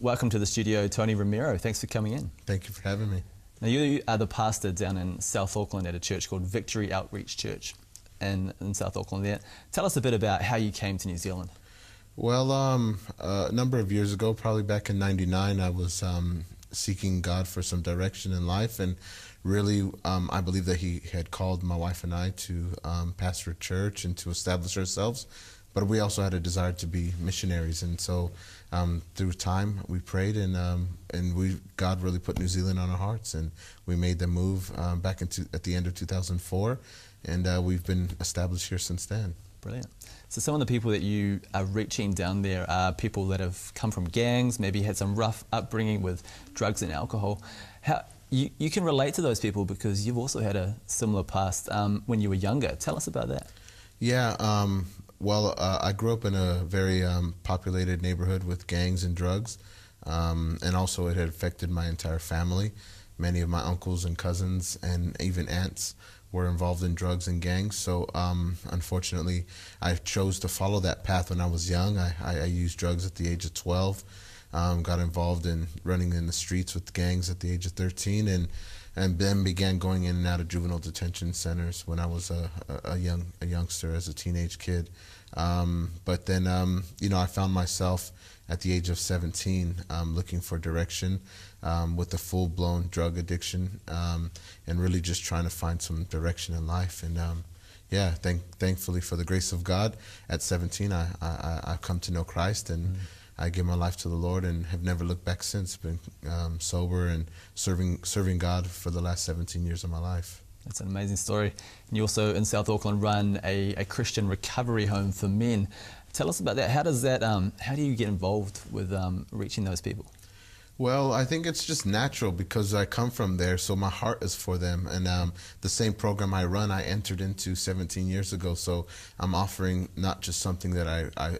welcome to the studio, Tony Romero. Thanks for coming in. Thank you for having me. Now, you are the pastor down in South Auckland at a church called Victory Outreach Church in South Auckland there. Tell us a bit about how you came to New Zealand. Well, a number of years ago, probably back in '99, I was seeking God for some direction in life, and really I believe that He had called my wife and I to pastor a church and to establish ourselves, but we also had a desire to be missionaries, and so through time we prayed, and God really put New Zealand on our hearts, and we made the move back at the end of 2004, and we've been established here since then. Brilliant. So some of the people that you are reaching down there are people that have come from gangs, maybe had some rough upbringing with drugs and alcohol. How you can relate to those people because you've also had a similar past when you were younger. Tell us about that. Yeah, well, I grew up in a very populated neighborhood with gangs and drugs, and also it had affected my entire family. Many of my uncles and cousins and even aunts were involved in drugs and gangs. So unfortunately, I chose to follow that path when I was young. I used drugs at the age of 12, got involved in running in the streets with gangs at the age of 13, and then began going in and out of juvenile detention centers when I was a youngster, as a teenage kid. But then, I found myself at the age of 17 looking for direction with a full-blown drug addiction, and really just trying to find some direction in life. And thankfully for the grace of God, at 17 I've come to know Christ, and I gave my life to the Lord and have never looked back since. Been sober and serving God for the last 17 years of my life. That's an amazing story. And you also in South Auckland run a Christian recovery home for men. Tell us about that. How does that? How do you get involved with reaching those people? Well, I think it's just natural because I come from there, so my heart is for them. And the same program I run, I entered into 17 years ago. So I'm offering not just something that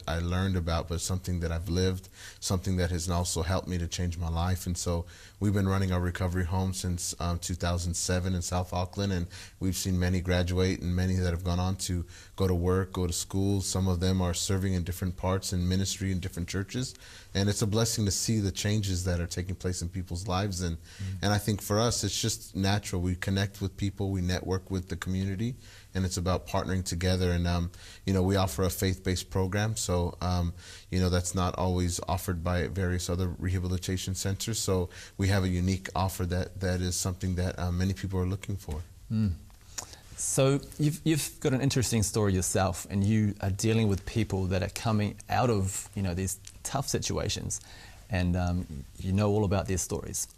I learned about, but something that I've lived, something that has also helped me to change my life. And so we've been running our recovery home since 2007 in South Auckland, and we've seen many graduate and many that have gone on to go to work, go to school. Some of them are serving in different parts in ministry in different churches. And it's a blessing to see the changes that are taking place in people's lives. And I think for us, it's just natural. We connect with people, we network with the community, and it's about partnering together. And, we offer a faith-based program. So, that's not always offered by various other rehabilitation centers. So we have a unique offer that is something that many people are looking for. So you've got an interesting story yourself, and you are dealing with people that are coming out of these tough situations, and you know all about their stories.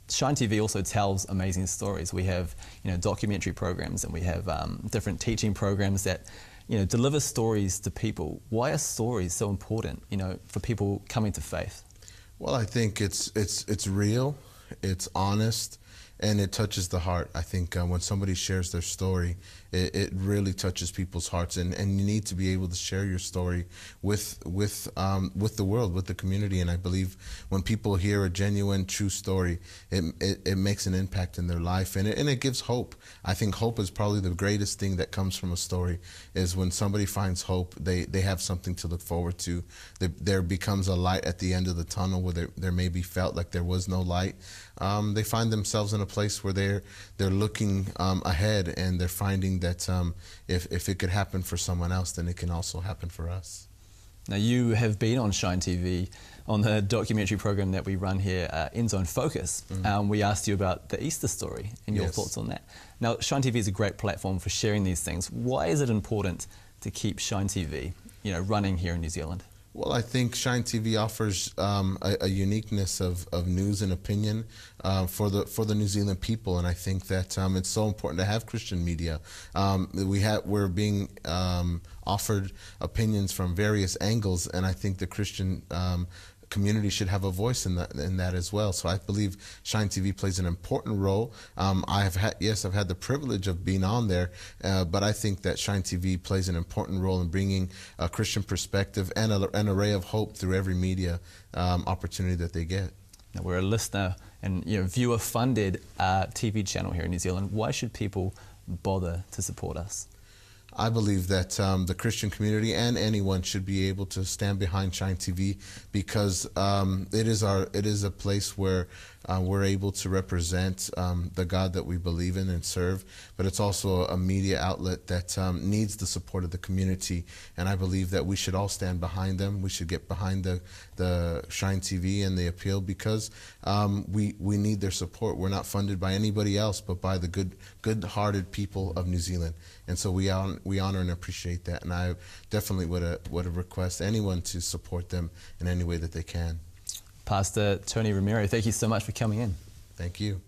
Shine TV also tells amazing stories. We have documentary programs, and we have different teaching programs that deliver stories to people. Why are stories so important for people coming to faith? Well, I think it's real, it's honest, and it touches the heart. I think when somebody shares their story, it really touches people's hearts, and you need to be able to share your story with the world, with the community. And I believe when people hear a genuine, true story, it makes an impact in their life, and it gives hope. I think hope is probably the greatest thing that comes from a story. Is when somebody finds hope, they have something to look forward to. There becomes a light at the end of the tunnel where there maybe felt like there was no light. They find themselves in a place where they're looking ahead, and they're finding that if it could happen for someone else, then it can also happen for us. Now, you have been on Shine TV on the documentary program that we run here, End Zone Focus. We asked you about the Easter story and your thoughts on that. Now, Shine TV is a great platform for sharing these things. Why is it important to keep Shine TV running here in New Zealand? Well, I think Shine TV offers a uniqueness of news and opinion for the New Zealand people, and I think that it's so important to have Christian media. We're being offered opinions from various angles, and I think the Christian community should have a voice in that as well. So I believe Shine TV plays an important role. I've had the privilege of being on there, but I think that Shine TV plays an important role in bringing a Christian perspective and an array of hope through every media opportunity that they get. Now, we're a listener and viewer-funded TV channel here in New Zealand. Why should people bother to support us? I believe that the Christian community and anyone should be able to stand behind Shine TV because it is a place where we're able to represent the God that we believe in and serve, but it's also a media outlet that needs the support of the community, and I believe that we should all stand behind them. We should get behind the Shine TV and the appeal because we need their support. We're not funded by anybody else but by the good-hearted people of New Zealand, and so we honor and appreciate that, and I definitely would request anyone to support them in any way that they can. Pastor Tony Romero, thank you so much for coming in. Thank you.